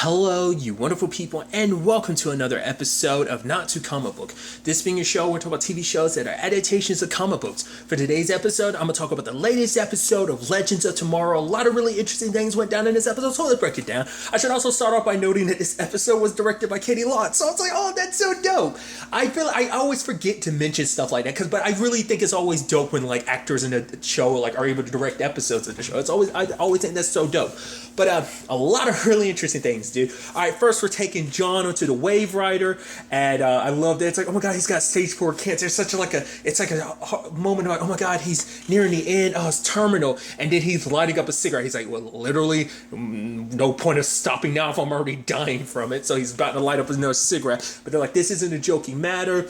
Hello, you wonderful people, and welcome to another episode of Not Too Comic Book. This being a show, we're talking about TV shows that are adaptations of comic books. For today's episode, I'm going to talk about the latest episode of Legends of Tomorrow. A lot of really interesting things went down in this episode, so let's break it down. I should also start off by noting that this episode was directed by Katie Lotz, so I was like, oh, that's so dope. I always forget to mention stuff like that, but I really think it's always dope when like actors in a show are able to direct episodes of the show. I always think that's so dope. But a lot of really interesting things, dude. All right, first we're taking John onto the Wave Rider, and I love that. It's like, oh my god, he's got stage 4 cancer. It's such a moment of like, oh my god, he's nearing the end. Oh, it's terminal. And then he's lighting up a cigarette. He's like, well, literally, no point of stopping now if I'm already dying from it. So he's about to light up another cigarette. But they're like, this isn't a joking matter.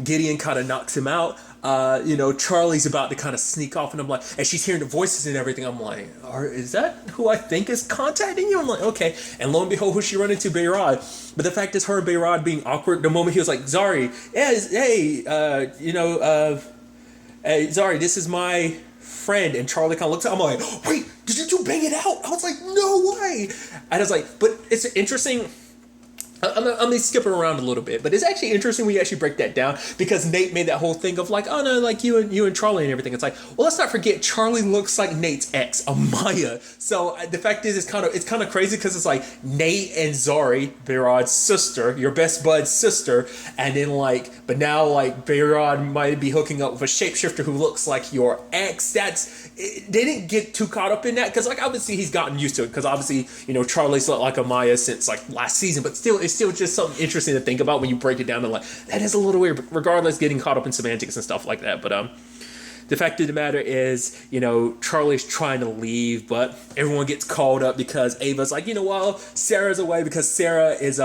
Gideon kind of knocks him out. Charlie's about to kind of sneak off, and I'm like, and she's hearing the voices and everything. I'm like, is that who I think is contacting you? I'm like, okay. And lo and behold, who she run into? Behrad. But the fact is, her and Behrad being awkward. The moment he was like, Zari, hey, Zari, this is my friend. And Charlie kind of looks at him. I'm like, wait, did you two bang it out? I was like, no way. And I was like, but it's interesting. I'm going to skip it around a little bit, but it's actually interesting when you actually break that down, because Nate made that whole thing of like, oh no, like you and Charlie and everything. It's like, well, let's not forget Charlie looks like Nate's ex, Amaya. So the fact is, it's kind of crazy, because it's like Nate and Zari, Behrad's sister, your best bud's sister, and then but now Behrad might be hooking up with a shapeshifter who looks like your ex. They didn't get too caught up in that, because obviously he's gotten used to it, because obviously Charlie's looked like Amaya since last season, but it's still just something interesting to think about when you break it down, and that is a little weird, but regardless, getting caught up in semantics and stuff like that. But the fact of the matter is, Charlie's trying to leave, but everyone gets called up because Ava's like, Sarah's away, because Sarah is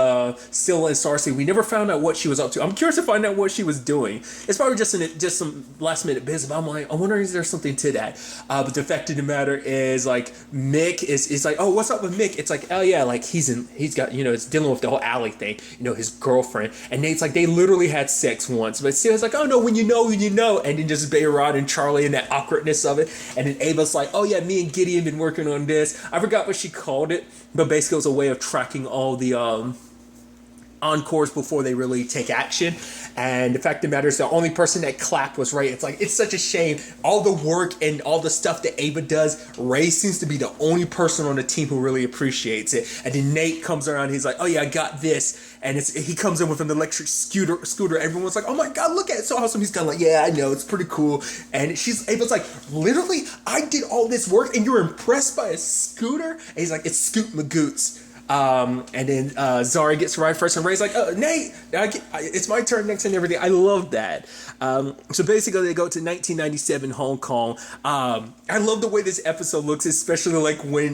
still in Star City. We never found out what she was up to. I'm curious to find out what she was doing. It's probably just some last minute business, but I'm like, I wonder if there's something to that. But the fact of the matter is, Mick is like, oh, what's up with Mick? It's like, oh yeah, he's got, it's dealing with the whole Allie thing, his girlfriend. And Nate's like, they literally had sex once, but Sarah's like, oh no, when you know, and then just Behrad and Charlie and that awkwardness of it. And then Ava's like, oh yeah, me and Gideon been working on this. I forgot what she called it, but basically it was a way of tracking all the encores before they really take action. And the fact of the matter is, the only person that clapped was Ray. It's such a shame. All the work and all the stuff that Ava does, Ray seems to be the only person on the team who really appreciates it. And then Nate comes around, he's like, oh yeah, I got this. And he comes in with an electric scooter. Everyone's like, oh my god, look at it, it's so awesome. He's kind of like, yeah, I know, it's pretty cool. And Ava's like, literally, I did all this work and you're impressed by a scooter? And he's like, it's Scoot Magoots. And then Zari gets to ride first, and Ray's like, oh, Nate, it's my turn next and everything. I love that. So basically they go to 1997 Hong Kong. I love the way this episode looks, especially when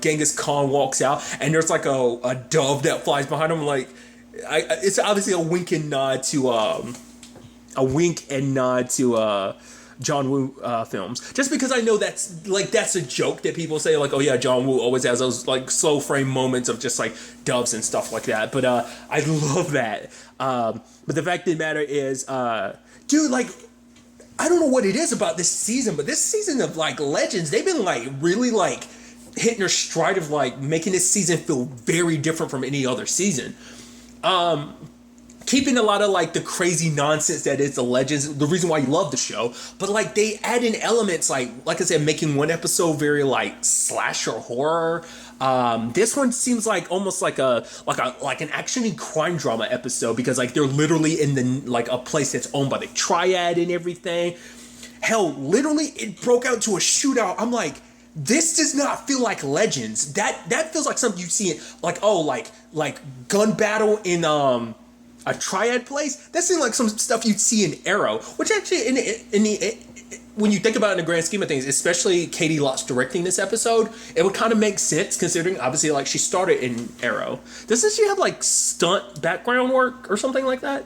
Genghis Khan walks out and there's a dove that flies behind him. It's obviously a wink and nod to John Woo films, just because I know that's a joke that people say, oh yeah, John Woo always has those slow frame moments of just doves and stuff like that. But I love that. But the fact of the matter is, dude, I don't know what it is about this season, but this season of Legends, they've been really hitting their stride of making this season feel very different from any other season. Keeping a lot of the crazy nonsense that is the Legends, the reason why you love the show, but they add in elements like I said, making one episode very slasher horror. This one seems almost like an action and crime drama episode, because they're literally in the a place that's owned by the Triad and everything. Hell, literally it broke out to a shootout. I'm like, this does not feel like Legends. That feels like something you see in gun battle in a Triad place. That seems like some stuff you'd see in Arrow, which actually when you think about it in the grand scheme of things, especially Katie Lotz directing this episode, it would kind of make sense, considering obviously she started in Arrow. Doesn't she have stunt background work or something like that?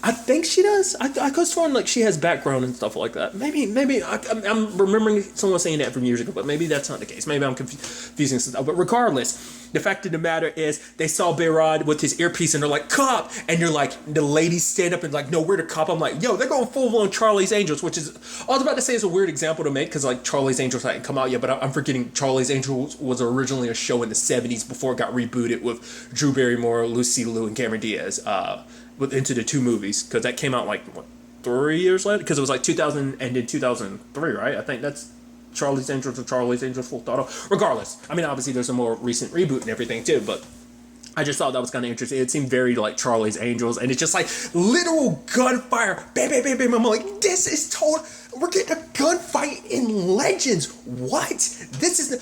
I think she does. I could have sworn like she has background and stuff like that. Maybe I'm remembering someone saying that from years ago, but maybe that's not the case. Maybe I'm confusing stuff. But regardless, the fact of the matter is they saw Behrad with his earpiece and they're like, "Cop!" And you're like, the ladies stand up and like, "No, we're the cop." I'm like, "Yo, they're going full blown Charlie's Angels," which is I was about to say is a weird example to make because like Charlie's Angels hadn't come out yet, but I'm forgetting Charlie's Angels was originally a show in the '70s before it got rebooted with Drew Barrymore, Lucy Liu, and Cameron Diaz. Into the two movies because that came out like what 3 years later because it was like 2000 and in 2003, right? I think that's Charlie's Angels or Charlie's Angels Full Throttle. Regardless, I mean obviously there's a more recent reboot and everything too, but I just thought that was kind of interesting. It seemed very like Charlie's Angels, and it's just like literal gunfire, bam, bam, bam, bam. I'm like, this is total. We're getting a gunfight in Legends. What? This is,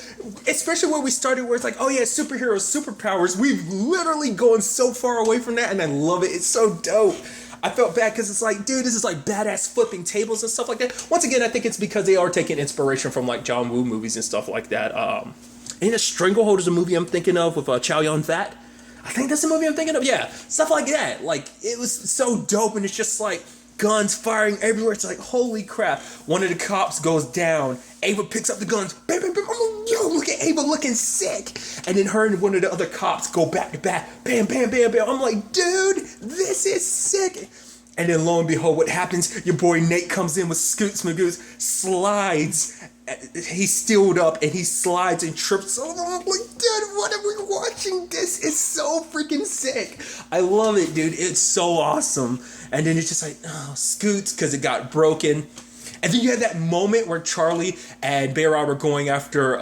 especially where we started, where it's like, oh yeah, superheroes, superpowers. We've literally gone so far away from that, and I love it. It's so dope. I felt bad because it's like, dude, this is like badass flipping tables and stuff like that. Once again, I think it's because they are taking inspiration from like John Woo movies and stuff like that. Ain't a Stranglehold is a movie I'm thinking of with Chow Yun-fat. I think that's the movie I'm thinking of. Yeah, stuff like that. Like, it was so dope, and it's just like guns firing everywhere. It's like, holy crap. One of the cops goes down. Ava picks up the guns. Bam, bam, bam. I'm like, yo, look at Ava looking sick. And then her and one of the other cops go back to back. Bam, bam, bam, bam. I'm like, dude, this is sick. And then lo and behold, what happens? Your boy Nate comes in with Scoots Magoos, slides. He's steeled up and he slides and trips. I'm like, dude, what are we watching? This is so freaking sick. I love it, dude. It's so awesome. And then it's just like, oh, Scoots, because it got broken. And then you had that moment where Charlie and Behrad were going after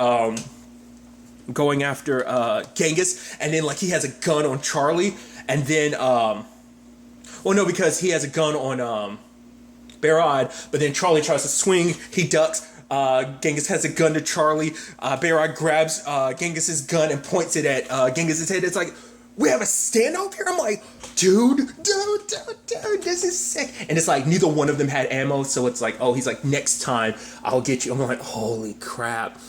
Genghis, and then like he has a gun on Charlie, and then well, no, because he has a gun on Behrad, but then Charlie tries to swing, he ducks. Genghis has a gun to Charlie. Behrad grabs Genghis's gun and points it at Genghis's head. It's like, we have a standoff here? I'm like, dude, this is sick. And it's like, neither one of them had ammo, so it's like, oh, he's like, next time, I'll get you. I'm like, holy crap.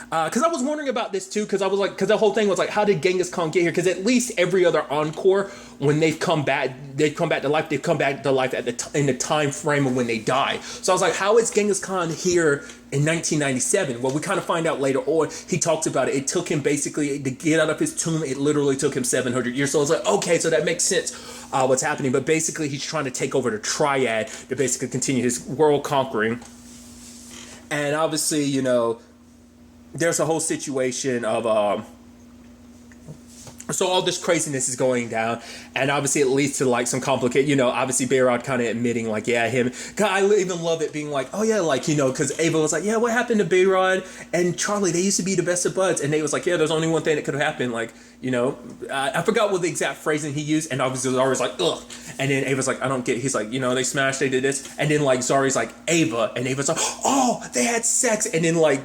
Because I was wondering about this too, because the whole thing was like, how did Genghis Khan get here? Because at least every other Encore, when they've come back to life in the time frame of when they die. So I was like, how is Genghis Khan here in 1997? Well, we kind of find out later on. He talks about it. It took him basically to get out of his tomb. It literally took him 700 years. So I was like, okay, so that makes sense. What's happening? But basically, he's trying to take over the Triad to basically continue his world conquering. And obviously, you know, there's a whole situation of so all this craziness is going down, and obviously it leads to like some complicated, you know, obviously Behrad kind of admitting like, yeah, him. God, I even love it being like, oh yeah, like, you know, because Ava was like, yeah, what happened to Behrad and Charlie? They used to be the best of buds, and Nate was like, yeah, there's only one thing that could have happened, like, you know, I forgot what the exact phrasing he used, and obviously Zari's like, ugh, and then Ava's like, I don't get. He's like, you know, they smashed, they did this, and then like Zari's like, Ava, and Ava's like, oh, they had sex, and then like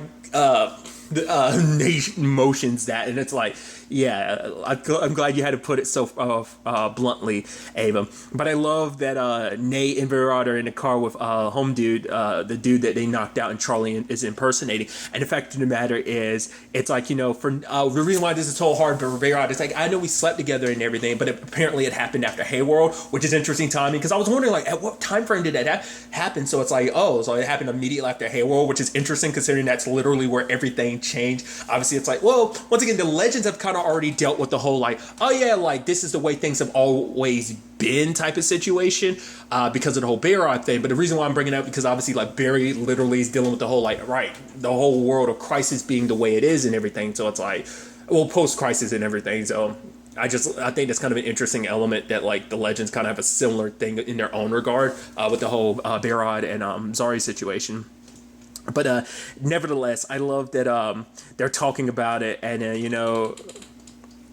Nate motions that, and it's like, yeah, I'm glad you had to put it so bluntly, Ava. But I love that Nate and Behrad are in the car with home dude, the dude that they knocked out and Charlie is impersonating. And the fact of the matter is, it's like, you know, for the reason why this is so hard for Behrad, it's like, I know we slept together and everything, but apparently it happened after Hayworld, which is interesting timing, because I was wondering, like, at what time frame did that happen? So it's like, oh, so it happened immediately after Hayworld, which is interesting considering that's literally where everything changed. Obviously, it's like, well, once again, the Legends have kind of already dealt with the whole like, oh yeah, like this is the way things have always been type of situation because of the whole Behrad thing. But the reason why I'm bringing it up, because obviously like Barry literally is dealing with the whole like, right, the whole world of Crisis being the way it is and everything. So it's like, well, post-Crisis and everything. So I think that's kind of an interesting element that like the Legends kind of have a similar thing in their own regard with the whole Behrad and Zari situation. But nevertheless, I love that they're talking about it, and you know,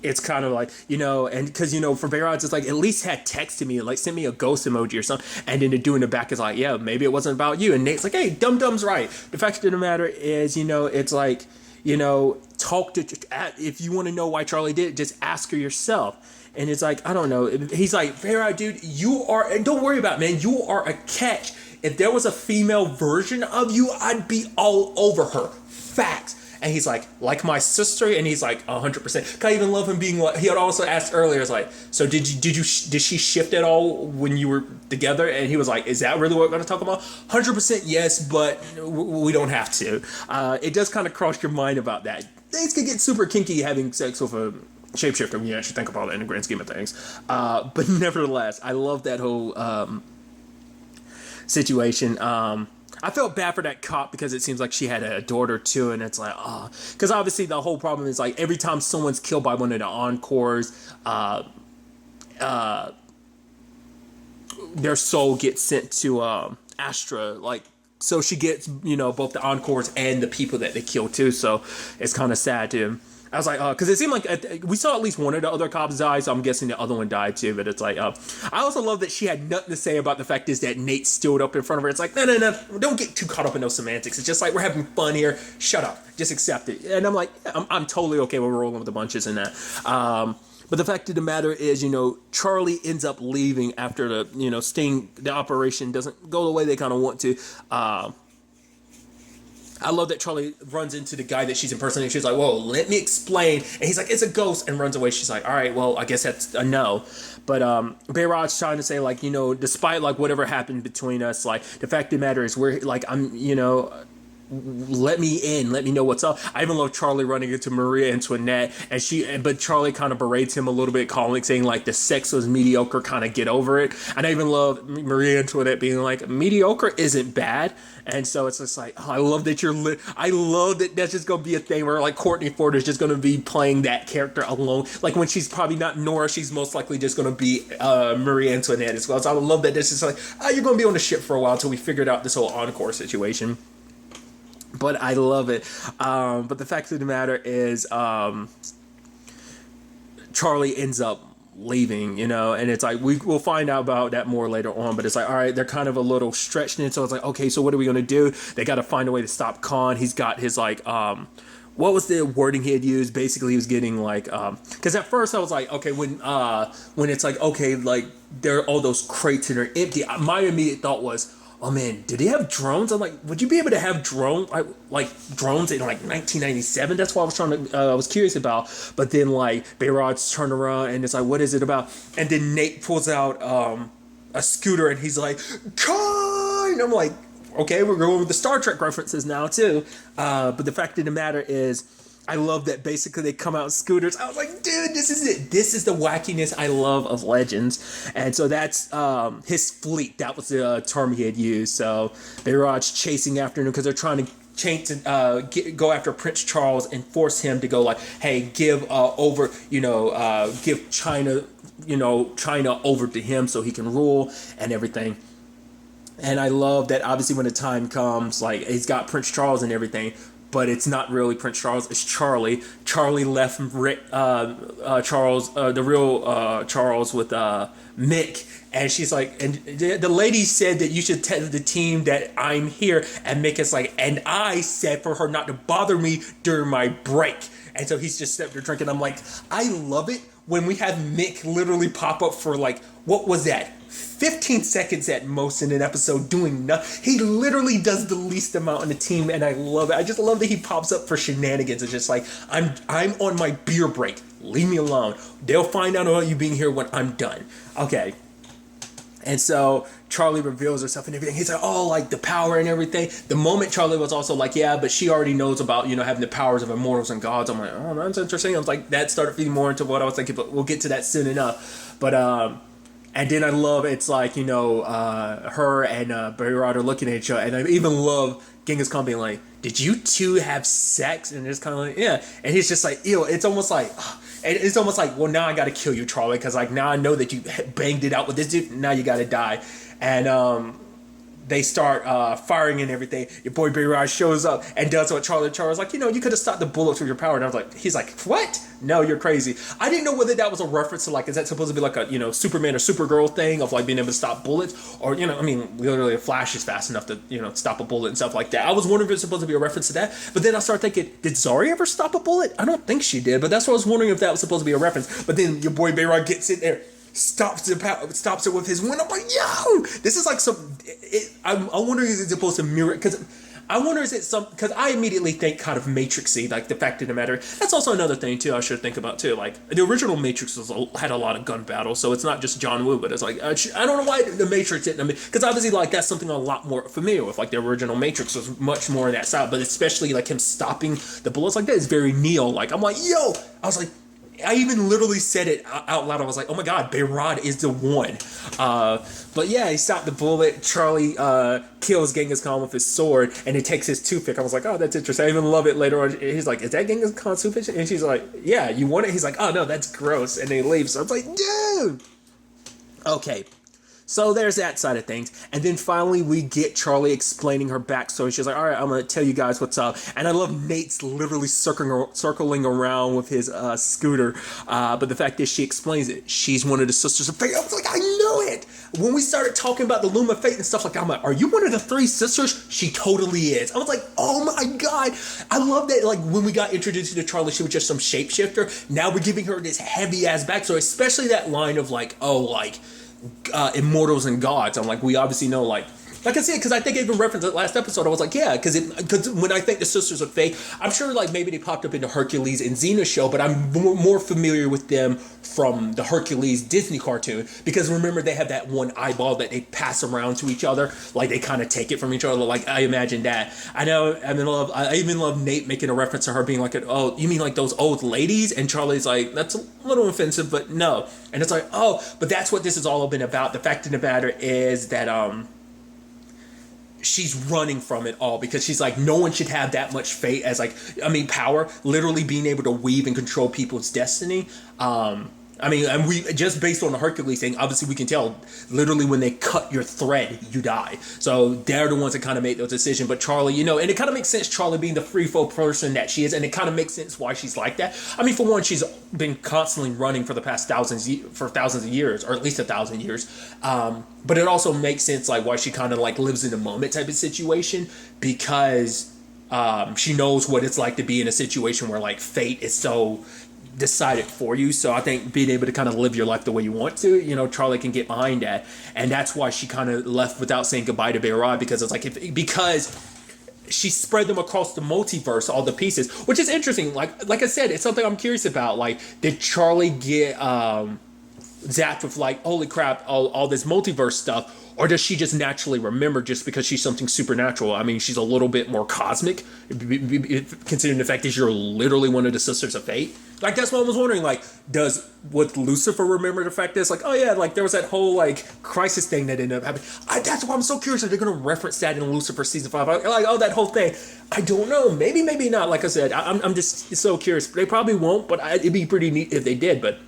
it's kind of like, you know, and because, you know, for Behrad, it's like, at least had text to me, like send me a ghost emoji or something, and then the dude in the back is like, yeah, maybe it wasn't about you, and Nate's like, hey, Dum-Dum's right. The fact of the matter is, you know, it's like, you know, if you want to know why Charlie did it, just ask her yourself. And it's like, I don't know, he's like, Behrad, dude, you are, and don't worry about it, man, you are a catch. If there was a female version of you, I'd be all over her. Facts. And he's like my sister? And he's like, 100%. I even love him being like, he had also asked earlier, it's like, so did she shift at all when you were together? And he was like, is that really what we're going to talk about? 100% yes, but we don't have to. It does kind of cross your mind about that. Things can get super kinky having sex with a shapeshifter when you actually think about it in the grand scheme of things. But nevertheless, I love that whole situation. I felt bad for that cop because it seems like she had a daughter too, and it's like, because obviously the whole problem is like every time someone's killed by one of the Encores, their soul gets sent to Astra, like, so she gets, both the Encores and the people that they kill too, so it's kind of sad too. I was like, because it seemed like we saw at least one of the other cops die, so I'm guessing the other one died too. But it's like, I also love that she had nothing to say about the fact is that Nate stood up in front of her. It's like, no, don't get too caught up in those semantics. It's just like, we're having fun here. Shut up. Just accept it. And I'm like, I'm totally okay with rolling with the bunches in that. But the fact of the matter is, Charlie ends up leaving after the, Sting, the operation doesn't go the way they kind of want to. I love that Charlie runs into the guy that she's impersonating. She's like, whoa, let me explain. And he's like, it's a ghost, and runs away. She's like, all right, well, I guess that's a no. But Bayrod's trying to say, like, despite, like, whatever happened between us, like, the fact of the matter is we're, like, let me in, let me know what's up. I even love Charlie running into Maria Antoinette, but Charlie kind of berates him a little bit, saying like the sex was mediocre, kind of get over it. And I even love Maria Antoinette being like, mediocre isn't bad. And so it's just like, I love that I love that that's just gonna be a thing where like Courtney Ford is just gonna be playing that character alone. Like when she's probably not Nora, she's most likely just gonna be Maria Antoinette as well. So I would love that this is like, you're gonna be on the ship for a while until we figured out this whole Encore situation. But I love it. But the fact of the matter is, Charlie ends up leaving, and it's like, we'll find out about that more later on, but it's like, all right, they're kind of a little stretched in, so it's like, okay, so what are we going to do? They got to find a way to stop Khan. He's got his, like, what was the wording he had used? Basically, he was getting, like, because at first I was like, okay, when it's like, okay, like, there are all those crates and they're empty, my immediate thought was, oh man, did he have drones? I'm like, would you be able to have drones in like 1997? That's what I was curious about. But then like Bayrod's turned around and it's like, what is it about? And then Nate pulls out a scooter and he's like, Khan! I'm like, okay, we're going with the Star Trek references now too. But the fact of the matter is, I love that basically they come out in scooters. I was like, dude, this is it. This is the wackiness I love of Legends. And so that's his fleet. That was the term he had used. So Bayrod's chasing after him because they're trying to go after Prince Charles and force him to go like, hey, give China, China over to him so he can rule and everything. And I love that obviously when the time comes, like he's got Prince Charles and everything, but it's not really Prince Charles, it's Charlie. Charlie left Charles, the real Charles with Mick. And she's like, and the lady said that you should tell the team that I'm here. And Mick is like, and I said for her not to bother me during my break. And so he's just sitting there drinking. I'm like, I love it when we have Mick literally pop up for like, what was that? 15 seconds at most in an episode doing nothing. He literally does the least amount on the team, and I love it. I just love that he pops up for shenanigans. It's just like, I'm on my beer break. Leave me alone. They'll find out about you being here when I'm done. Okay. And so Charlie reveals herself and everything. He's like, oh, like the power and everything. The moment Charlie was also like, yeah, but she already knows about, having the powers of immortals and gods. I'm like, oh, that's interesting. I was like, that started feeding more into what I was thinking, but we'll get to that soon enough. But, and then I love, it's like, her and Bayrod are looking at each other. And I even love Genghis Khan being like, did you two have sex? And it's kind of like, yeah. And he's just like, ew. It's almost like, well, now I got to kill you, Charlie. Because like, now I know that you banged it out with this dude. Now you got to die. And they start firing and everything. Your boy Bayrod shows up and does what Charlie's like, you could have stopped the bullets with your power. And I was like, he's like, what? No, you're crazy. I didn't know whether that was a reference to like, is that supposed to be like a, Superman or Supergirl thing of like being able to stop bullets? Or, literally a Flash is fast enough to, stop a bullet and stuff like that. I was wondering if it's supposed to be a reference to that. But then I started thinking, did Zari ever stop a bullet? I don't think she did, but that's what I was wondering if that was supposed to be a reference. But then your boy Bayrod gets in there, stops it with his wind. I'm like, yo, this is like some. I'm wondering is it supposed to mirror? Because I wonder, is it some, because I immediately think kind of Matrixy, like the fact of the matter. That's also another thing too I should think about too. Like the original Matrix had a lot of gun battles, so it's not just John Woo, but it's like I don't know why the Matrix didn't, because obviously like that's something I'm a lot more familiar with. Like the original Matrix was much more in that style, but especially like him stopping the bullets like that is very Neo. Like I'm like, yo, I was like, I even literally said it out loud. I was like, oh my god, Behrad is the one. But yeah, he stopped the bullet. Charlie kills Genghis Khan with his sword, and he takes his toothpick. I was like, oh, that's interesting. I even love it later on. He's like, is that Genghis Khan's toothpick? And she's like, yeah, you want it? He's like, oh no, that's gross. And then he leaves. So I was like, dude. Okay. So there's that side of things. And then finally we get Charlie explaining her backstory. She's like, all right, I'm going to tell you guys what's up. And I love Nate's literally circling around with his scooter. But the fact is she explains it. She's one of the Sisters of Fate. I was like, I know it. When we started talking about the Loom of Fate and stuff like that, I'm like, are you one of the 3 sisters? She totally is. I was like, oh my God. I love that. Like when we got introduced to Charlie, she was just some shapeshifter. Now we're giving her this heavy ass backstory, especially that line of like, oh, like, immortals and gods. I'm like, we obviously know, like I said, because I think I even referenced it last episode. I was like, yeah, because when I think the Sisters of Fate, I'm sure like maybe they popped up in the Hercules and Xena show, but I'm more familiar with them from the Hercules Disney cartoon, because remember they have that one eyeball that they pass around to each other, like they kind of take it from each other. Like I imagine that. I know. I even love Nate making a reference to her being like, oh, you mean like those old ladies? And Charlie's like, that's a little offensive, but no. And it's like, oh, but that's what this has all been about. The fact of the matter is that she's running from it all, because she's like, no one should have that much fate as power, literally being able to weave and control people's destiny. And we just based on the Hercules thing, obviously we can tell literally when they cut your thread, you die. So they're the ones that kind of make those decisions. But Charlie, and it kind of makes sense, Charlie being the free flow person that she is, and it kind of makes sense why she's like that. I mean, for one, she's been constantly running for the past thousands of years, or at least 1,000 years. But it also makes sense like why she kind of like lives in the moment type of situation, because she knows what it's like to be in a situation where like fate is so decided for you. So I think being able to kind of live your life the way you want to, Charlie can get behind that. And that's why she kind of left without saying goodbye to Behrad, because it's like, because she spread them across the multiverse, all the pieces, which is interesting. Like I said, it's something I'm curious about. Like, did Charlie get zapped with like, holy crap, all this multiverse stuff? Or does she just naturally remember just because she's something supernatural? I mean, she's a little bit more cosmic, considering the fact that you're literally one of the Sisters of Fate. Like, that's what I was wondering. Like, would Lucifer remember the fact that it's like, oh yeah, like there was that whole like crisis thing that ended up happening. That's why I'm so curious if they're going to reference that in Lucifer season 5. Like, oh, that whole thing. I don't know. Maybe not. Like I said, I'm just so curious. They probably won't, but it'd be pretty neat if they did. But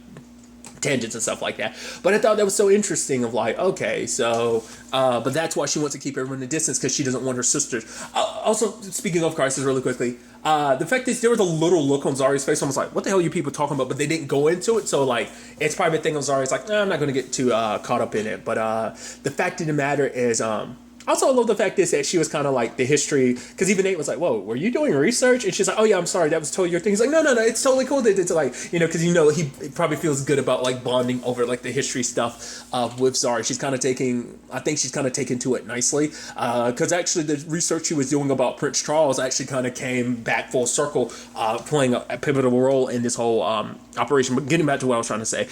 tangents and stuff like that. But I thought that was so interesting of like, okay, so but that's why she wants to keep everyone in the distance, because she doesn't want her sisters. Also, speaking of crisis really quickly, the fact is there was a little look on Zari's face. I was like, what the hell are you people talking about? But they didn't go into it, so like it's probably a thing on Zari's like, I'm not going to get too caught up in it. But the fact of the matter is also, I love the fact is that she was kind of like the history, because even Nate was like, whoa, were you doing research? And she's like, oh yeah, I'm sorry, that was totally your thing. He's like, no, it's totally cool. They did to like, because he probably feels good about like bonding over like the history stuff with Zari. I think she's kind of taken to it nicely, because actually the research she was doing about Prince Charles actually kind of came back full circle, playing a pivotal role in this whole operation. But getting back to what I was trying to say,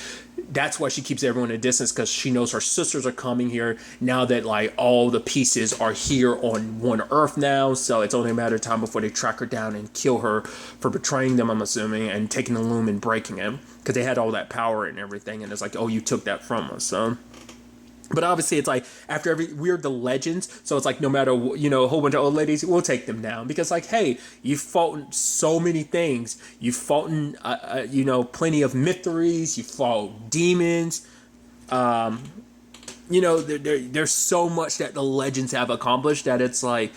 that's why she keeps everyone in distance, because she knows her sisters are coming here now that like all the pieces are here on one Earth now. So it's only a matter of time before they track her down and kill her for betraying them, I'm assuming, and taking the loom and breaking him, because they had all that power and everything. And it's like, oh, you took that from us, so. But obviously, it's like after we're the legends, so it's like no matter a whole bunch of old ladies, we'll take them down, because like, hey, you've fought in so many things. You've fought in plenty of mysteries. You fought demons. There's so much that the legends have accomplished that it's like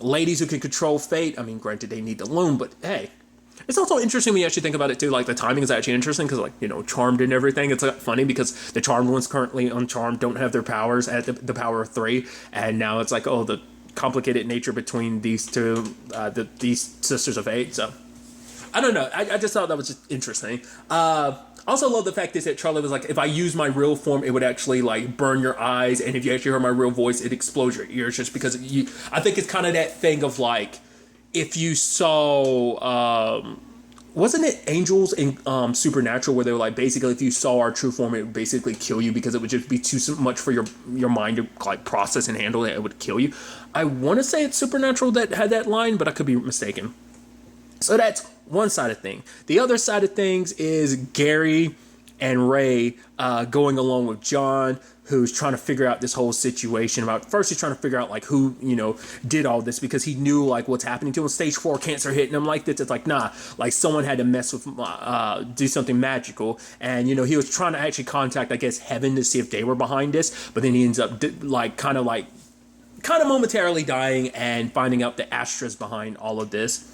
ladies who can control fate. I mean, granted, they need the loom, but hey. It's also interesting when you actually think about it too. Like the timing is actually interesting, because like Charmed and everything. It's like funny because the Charmed ones currently on Charmed don't have their powers at the power of 3, and now it's like, oh, the complicated nature between these two, these Sisters of Fate. So I don't know. I just thought that was just interesting. Also love the fact is that Charlie was like, if I use my real form, it would actually like burn your eyes, and if you actually heard my real voice, it explodes your ears, just because you. I think it's kind of that thing of like, if you saw, wasn't it Angels in Supernatural, where they were like, basically if you saw our true form, it would basically kill you because it would just be too much for your mind to like process and handle, it would kill you. I want to say it's Supernatural that had that line, but I could be mistaken. So that's one side of things. The other side of things is Gary and Ray going along with John, who's trying to figure out this whole situation. About first, he's trying to figure out like who did all this, because he knew like what's happening to him. Stage 4 cancer hitting him like this. It's like, nah, like someone had to mess with do something magical, and he was trying to actually contact, I guess, heaven to see if they were behind this. But then he ends up kind of momentarily dying and finding out that Astra's behind all of this.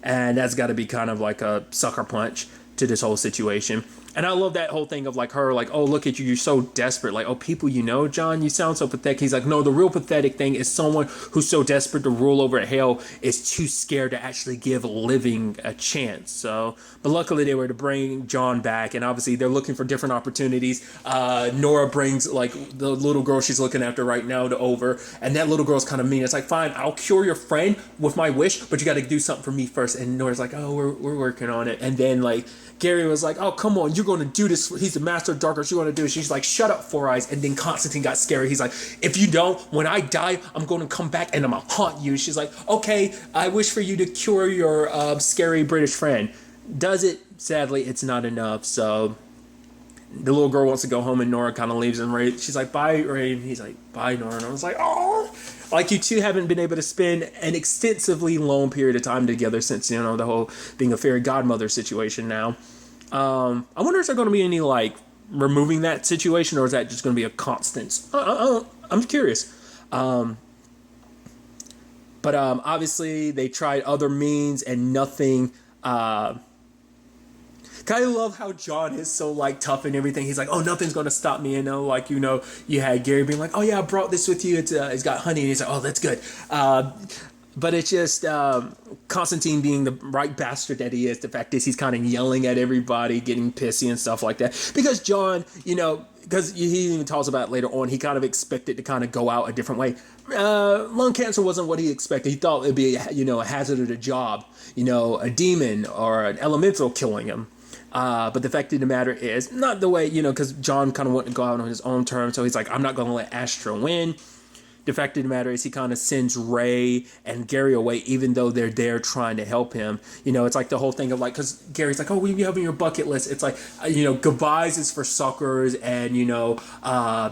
And that's got to be kind of like a sucker punch to this whole situation. And I love that whole thing of like her, like, oh, look at you, you're so desperate. Like, oh, people, John, you sound so pathetic. He's like, no, the real pathetic thing is someone who's so desperate to rule over hell is too scared to actually give living a chance. So, but luckily they were to bring John back, and obviously they're looking for different opportunities. Nora brings like the little girl she's looking after right now to over, and that little girl's kind of mean. It's like, fine, I'll cure your friend with my wish, but you got to do something for me first. And Nora's like, oh, we're working on it. And then like Gary was like, oh, come on, you're going to do this. He's the master of dark arts. You're going to do it. She's like, shut up, Four Eyes. And then Constantine got scary. He's like, if you don't, when I die, I'm going to come back and I'm going to haunt you. She's like, okay, I wish for you to cure your scary British friend. Does it? Sadly, it's not enough. So the little girl wants to go home, and Nora kind of leaves, and Ray, she's like, bye, Ray. And he's like, bye, Nora. And I was like, oh, like you two haven't been able to spend an extensively long period of time together since, the whole being a fairy godmother situation now. I wonder if there's going to be any like removing that situation, or is that just going to be a constant? I'm curious. But obviously they tried other means and nothing. Kind of love how John is so like tough and everything. He's like, oh, nothing's going to stop me. You had Gary being like, oh yeah, I brought this with you. It's got honey. And he's like, oh, that's good. But it's just Constantine being the right bastard that he is. The fact is he's kind of yelling at everybody, getting pissy and stuff like that. Because John, because he even talks about it later on, he kind of expected to kind of go out a different way. Lung cancer wasn't what he expected. He thought it'd be, a hazard of the job, a demon or an elemental killing him. But the fact of the matter is not the way, because John kind of wanted to go out on his own terms. So he's like, I'm not going to let Astra win. The fact of the matter is he kind of sends Ray and Gary away, even though they're there trying to help him. It's like the whole thing of like, because Gary's like, oh, will you have on your bucket list? It's like, goodbyes is for suckers, and,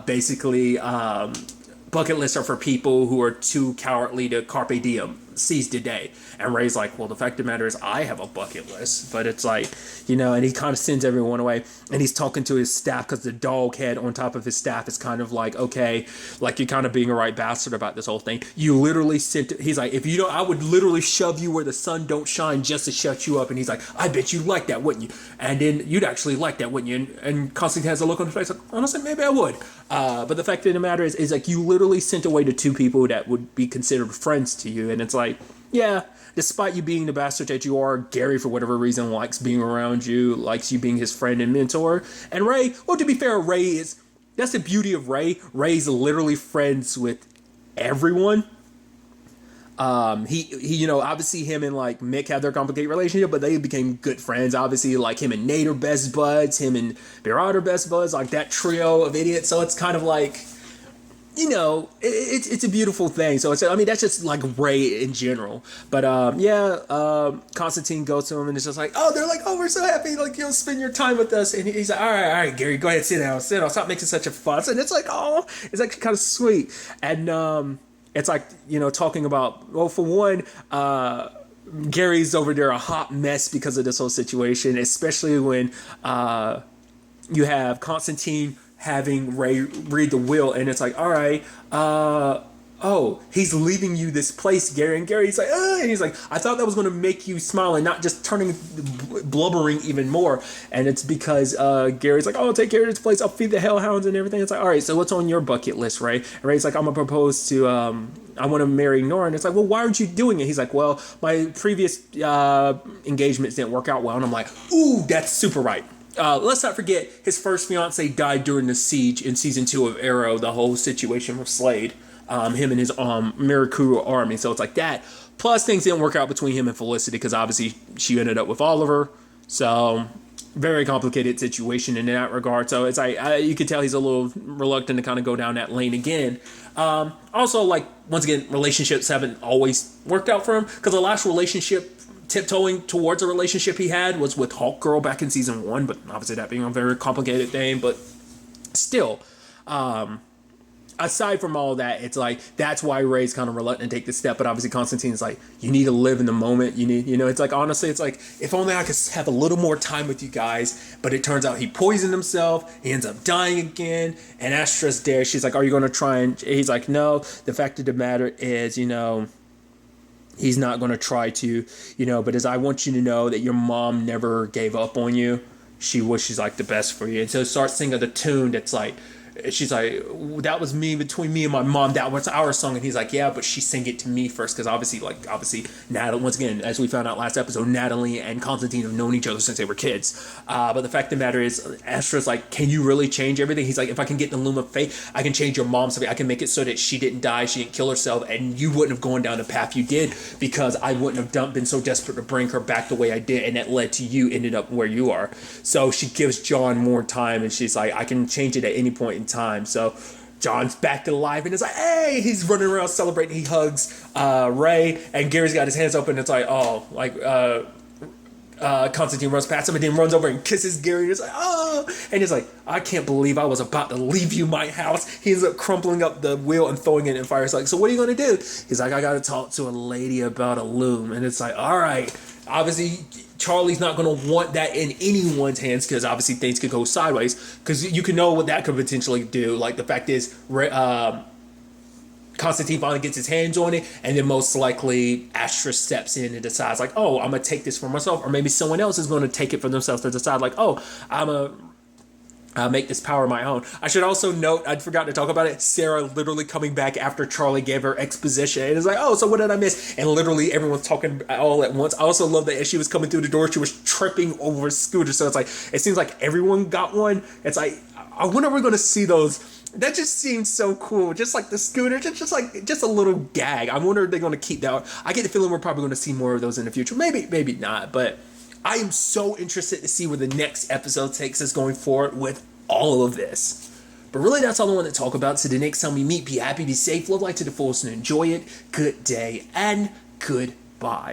basically bucket lists are for people who are too cowardly to carpe diem, seize the day. And Ray's like, well, the fact of the matter is I have a bucket list. But it's like, and he kind of sends everyone away. And he's talking to his staff, because the dog head on top of his staff is kind of like, okay, like you're kind of being a right bastard about this whole thing. You literally sent, he's like, if you don't, I would literally shove you where the sun don't shine just to shut you up. And he's like, I bet you like that, wouldn't you? And then you'd actually like that, wouldn't you? And Constantine has a look on his face like, honestly, maybe I would. But the fact of the matter is like, you literally sent away the two people that would be considered friends to you. And it's like, yeah, despite you being the bastard that you are, Gary, for whatever reason, likes being around you, likes you being his friend and mentor. And Ray, well, to be fair, that's the beauty of Ray. Ray's literally friends with everyone. He obviously him and like Mick had their complicated relationship, but they became good friends. Obviously, like him and Nate are best buds, him and Berat are best buds, like that trio of idiots. So it's kind of like, it's a beautiful thing. So that's just like Ray in general. But Constantine goes to him and it's just like, oh, they're like, oh, we're so happy, like you'll spend your time with us. And he's like, all right, Gary, go ahead, sit down, stop making such a fuss. And it's like, oh, it's actually kind of sweet. And it's like, talking about, well, for one, Gary's over there a hot mess because of this whole situation, especially when you have Constantine having Ray read the will, and it's like, all right, oh, he's leaving you this place, Gary. And Gary's like, and he's like, I thought that was going to make you smile and not just turning blubbering even more. And it's because Gary's like, oh, I'll take care of this place. I'll feed the hellhounds and everything. It's like, all right, so what's on your bucket list, Ray? And Ray's like, I'm going to propose to, I want to marry Nora. And it's like, well, why aren't you doing it? He's like, well, my previous engagements didn't work out well. And I'm like, ooh, that's super right. Let's not forget his first fiance died during the siege in season 2 of Arrow, the whole situation with Slade. Him and his Mirakuru army. So it's like that. Plus, things didn't work out between him and Felicity because obviously she ended up with Oliver. So, very complicated situation in that regard. So it's like you could tell he's a little reluctant to kind of go down that lane again. Also, like, once again, relationships haven't always worked out for him because the last relationship tiptoeing towards a relationship he had was with Hawk Girl back in season 1, but obviously that being a very complicated thing. But still, aside from all that, it's like that's why Ray's kind of reluctant to take the step. But obviously Constantine's like, you need to live in the moment. You need, it's like, honestly, it's like, if only I could have a little more time with you guys. But it turns out he poisoned himself. He ends up dying again. And Astra's there. She's like, are you going to try? And he's like, no. The fact of the matter is, he's not going to try to, but as I want you to know that your mom never gave up on you. She wishes like the best for you. And so start singing the tune that's like, she's like, that was me, between me and my mom, that was our song. And he's like, yeah, but she sang it to me first, because obviously Natalie, once again, as we found out last episode, Natalie and Constantine have known each other since they were kids. But the fact of the matter is, Astra's like, can you really change everything? He's like, if I can get the Loom of Fate, I can change your mom's fate. I can make it so that she didn't die, she didn't kill herself, and you wouldn't have gone down the path you did, because I wouldn't have been so desperate to bring her back the way I did, and that led to you ended up where you are. So she gives John more time, and she's like, I can change it at any point in time. So John's back to life, and it's like, hey, he's running around celebrating. He hugs Ray, and Gary's got his hands open. It's like, oh, like Constantine runs past him and then runs over and kisses Gary. And it's like, oh, and he's like, I can't believe I was about to leave you my house. He ends up crumpling up the wheel and throwing it in fire. It's like, so what are you going to do? He's like, I got to talk to a lady about a loom. And it's like, all right, obviously Charlie's not going to want that in anyone's hands, because obviously things could go sideways, because you can know what that could potentially do. Like, the fact is, Constantine finally gets his hands on it, and then most likely Astra steps in and decides like, oh, I'm going to take this for myself, or maybe someone else is going to take it for themselves to decide like, oh, I'm a make this power my own. I should also note, I forgot to talk about it, Sarah literally coming back after Charlie gave her exposition. And it's like, oh, so what did I miss? And literally everyone's talking all at once. I also love that as she was coming through the door, she was tripping over a scooter. So it's like, it seems like everyone got one. It's like, I wonder if we're going to see those. That just seems so cool. Just like the scooter, just a little gag. I wonder if they're going to keep that. I get the feeling we're probably going to see more of those in the future. Maybe not, but I am so interested to see where the next episode takes us going forward with all of this. But really, that's all I want to talk about. So the next time we meet, be happy, be safe, live life to the fullest, and enjoy it. Good day and goodbye.